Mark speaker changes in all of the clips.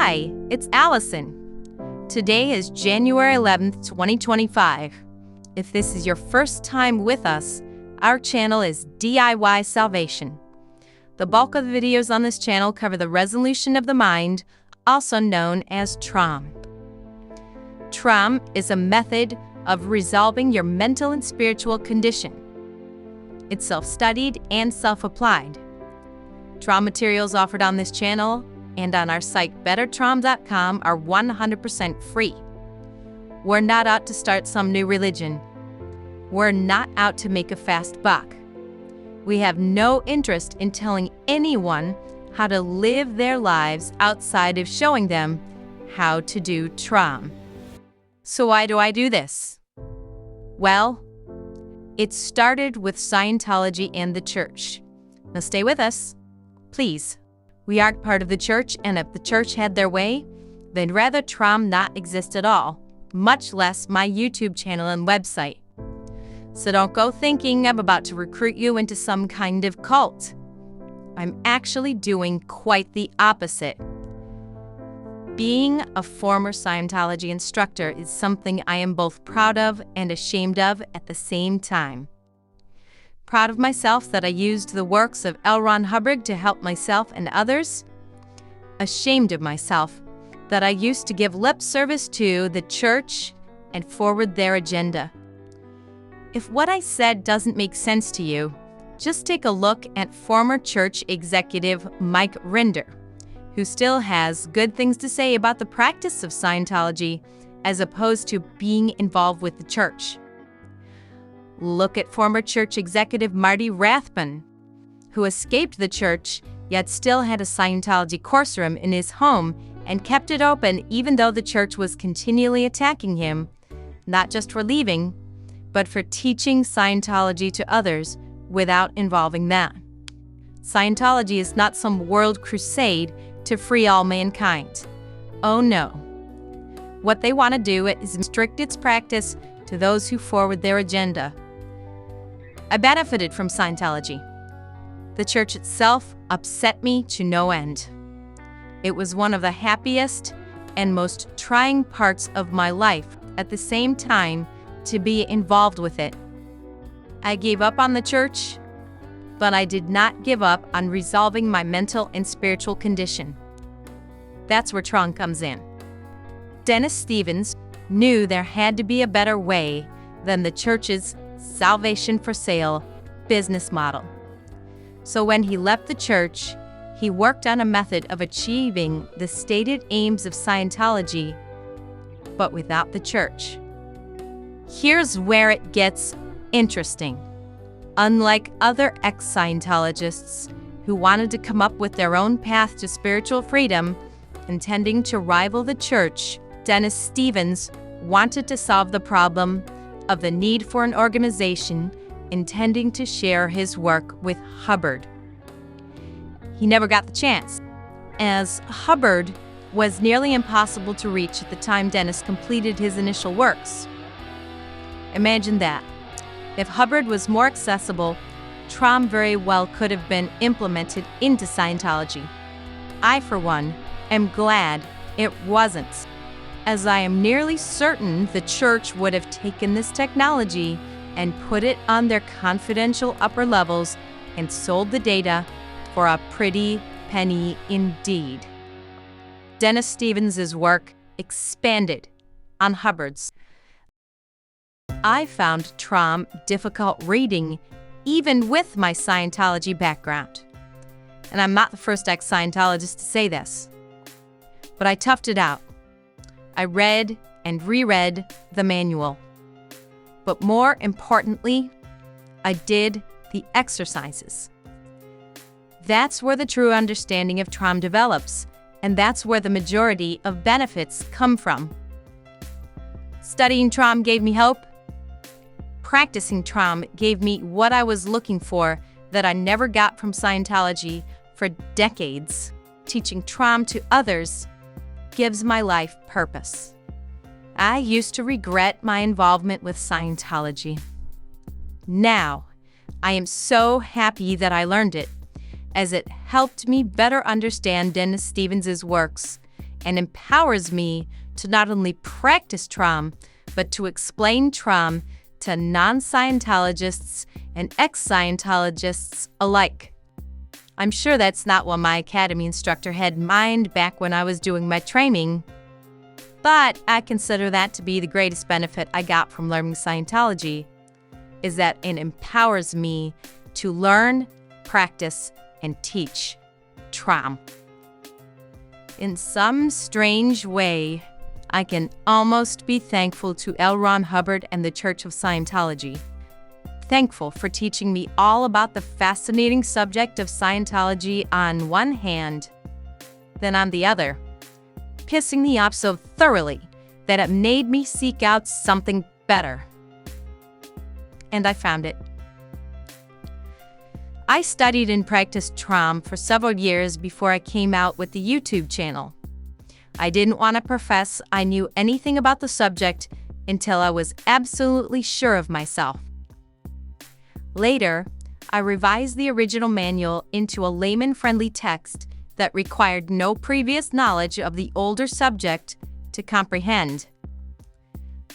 Speaker 1: Hi, it's Allison. Today is January 11th, 2025. If this is your first time with us, our channel is DIY Salvation. The bulk of the videos on this channel cover the resolution of the mind, also known as TRAUM. TRAUM is a method of resolving your mental and spiritual condition. It's self-studied and self-applied. TRAUM materials offered on this channel and on our site bettertraum.com are 100% free. We're not out to start some new religion. We're not out to make a fast buck. We have no interest in telling anyone how to live their lives outside of showing them how to do TRAUM. So why do I do this? Well, it started with Scientology and the church. Now stay with us, please. We aren't part of the church, and if the church had their way, they'd rather TRAUM not exist at all, much less my YouTube channel and website. So don't go thinking I'm about to recruit you into some kind of cult. I'm actually doing quite the opposite. Being a former Scientology instructor is something I am both proud of and ashamed of at the same time. Proud of myself that I used the works of L. Ron Hubbard to help myself and others. Ashamed of myself that I used to give lip service to the church and forward their agenda. If what I said doesn't make sense to you, just take a look at former church executive Mike Rinder, who still has good things to say about the practice of Scientology as opposed to being involved with the church. Look at former church executive Marty Rathbun, who escaped the church yet still had a Scientology course room in his home and kept it open even though the church was continually attacking him, not just for leaving, but for teaching Scientology to others without involving them. Scientology is not some world crusade to free all mankind. Oh no. What they want to do is restrict its practice to those who forward their agenda. I benefited from Scientology. The church itself upset me to no end. It was one of the happiest and most trying parts of my life at the same time to be involved with it. I gave up on the church, but I did not give up on resolving my mental and spiritual condition. That's where TRAUM comes in. Dennis Stevens knew there had to be a better way than the church's salvation for sale business model. So when he left the church, he worked on a method of achieving the stated aims of Scientology, but without the church. Here's where it gets interesting. Unlike other ex-Scientologists who wanted to come up with their own path to spiritual freedom, intending to rival the church, Dennis Stevens wanted to solve the problem of the need for an organization intending to share his work with Hubbard. He never got the chance, as Hubbard was nearly impossible to reach at the time Dennis completed his initial works. Imagine that. If Hubbard was more accessible, TRAUM very well could have been implemented into Scientology. I, for one, am glad it wasn't, as I am nearly certain the church would have taken this technology and put it on their confidential upper levels and sold the data for a pretty penny indeed. Dennis Stevens' work expanded on Hubbard's. I found TRAUM difficult reading even with my Scientology background. And I'm not the first ex-Scientologist to say this, but I toughed it out. I read and reread the manual. But more importantly, I did the exercises. That's where the true understanding of TRAUM develops, and that's where the majority of benefits come from. Studying TRAUM gave me hope. Practicing TRAUM gave me what I was looking for that I never got from Scientology for decades. Teaching TRAUM to others gives my life purpose. I used to regret my involvement with Scientology. Now, I am so happy that I learned it, as it helped me better understand Dennis Stevens' works and empowers me to not only practice trauma, but to explain trauma to non-Scientologists and ex-Scientologists alike. I'm sure that's not what my academy instructor had in mind back when I was doing my training, but I consider that to be the greatest benefit I got from learning Scientology, is that it empowers me to learn, practice, and teach trauma. In some strange way, I can almost be thankful to L. Ron Hubbard and the Church of Scientology. Thankful for teaching me all about the fascinating subject of Scientology on one hand, then on the other, pissing me off so thoroughly that it made me seek out something better. And I found it. I studied and practiced trauma for several years before I came out with the YouTube channel. I didn't want to profess I knew anything about the subject until I was absolutely sure of myself. Later, I revised the original manual into a layman-friendly text that required no previous knowledge of the older subject to comprehend.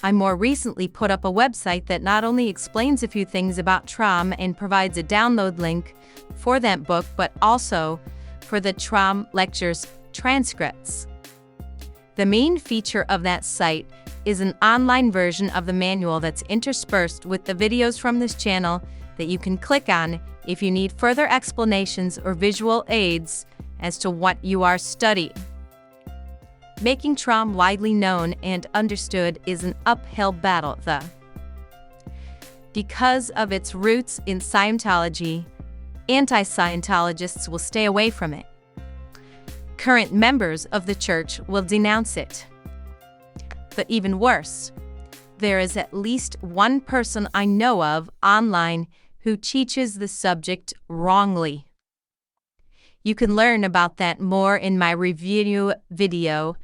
Speaker 1: I more recently put up a website that not only explains a few things about trauma and provides a download link for that book, but also for the trauma lectures transcripts. The main feature of that site is an online version of the manual that's interspersed with the videos from this channel that you can click on if you need further explanations or visual aids as to what you are studying. Making trauma widely known and understood is an uphill battle, though. Because of its roots in Scientology, anti-Scientologists will stay away from it. Current members of the church will denounce it. But even worse, there is at least one person I know of online who teaches the subject wrongly. You can learn about that more in my review video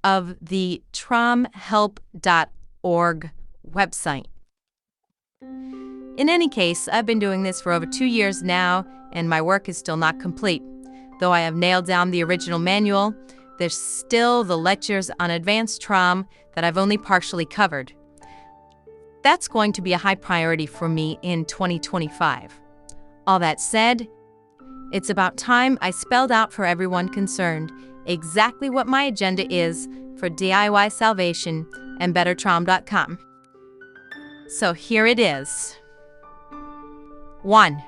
Speaker 1: of the traumahelp.org website. In any case, I've been doing this for over 2 years now, and my work is still not complete. Though I have nailed down the original manual, there's still the lectures on advanced trauma that I've only partially covered. That's going to be a high priority for me in 2025. All that said, it's about time I spelled out for everyone concerned exactly what my agenda is for DIY Salvation and BetterTrauma.com. So here it is. 1.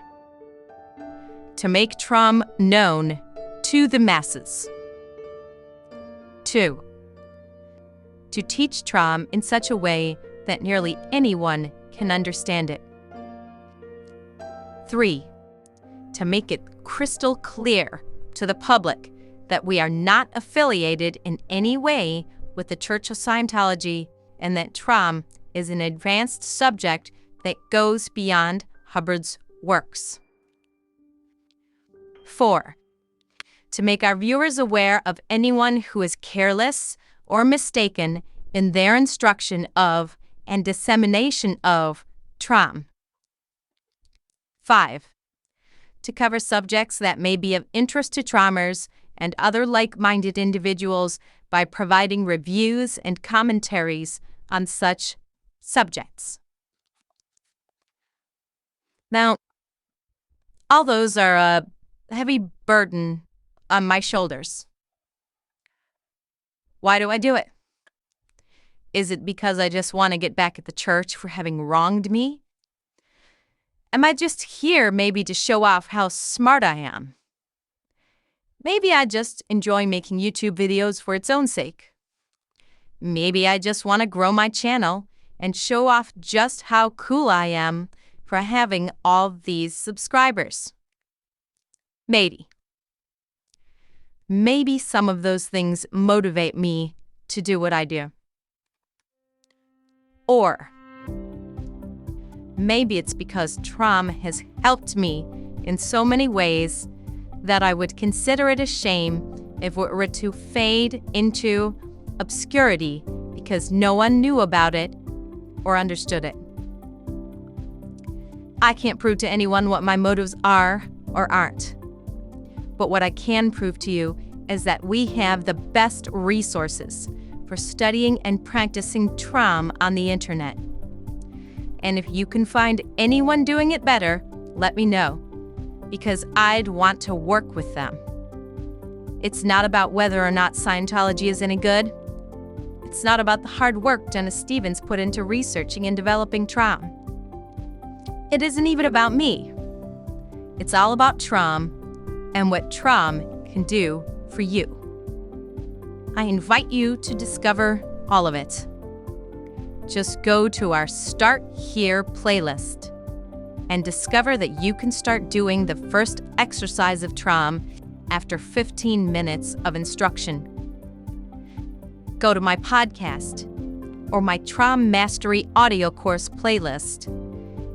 Speaker 1: To make trauma known to the masses. 2. To teach trauma in such a way that nearly anyone can understand it. 3. To make it crystal clear to the public that we are not affiliated in any way with the Church of Scientology and that trauma is an advanced subject that goes beyond Hubbard's works. 4. To make our viewers aware of anyone who is careless or mistaken in their instruction of and dissemination of trauma. 5. To cover subjects that may be of interest to traumers and other like-minded individuals by providing reviews and commentaries on such subjects. Now, all those are a heavy burden on my shoulders. Why do I do it? Is it because I just want to get back at the church for having wronged me? Am I just here maybe to show off how smart I am? Maybe I just enjoy making YouTube videos for its own sake. Maybe I just want to grow my channel and show off just how cool I am for having all these subscribers. Maybe. Maybe some of those things motivate me to do what I do. Or maybe it's because trauma has helped me in so many ways that I would consider it a shame if it were to fade into obscurity because no one knew about it or understood it. I can't prove to anyone what my motives are or aren't. But what I can prove to you is that we have the best resources for studying and practicing trauma on the internet. And if you can find anyone doing it better, let me know, because I'd want to work with them. It's not about whether or not Scientology is any good. It's not about the hard work Dennis Stevens put into researching and developing trauma. It isn't even about me. It's all about trauma and what trauma can do for you. I invite you to discover all of it. Just go to our Start Here playlist and discover that you can start doing the first exercise of trauma after 15 minutes of instruction. Go to my podcast or my Trauma Mastery audio course playlist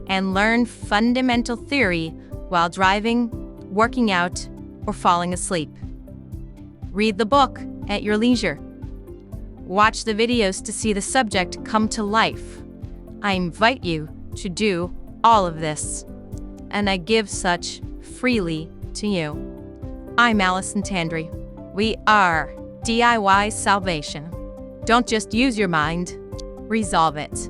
Speaker 1: and learn fundamental theory while driving, working out, or falling asleep. Read the book at your leisure. Watch the videos to see the subject come to life. I invite you to do all of this, and I give such freely to you. I'm Allison Tandry. We are DIY Salvation. Don't just use your mind, resolve it.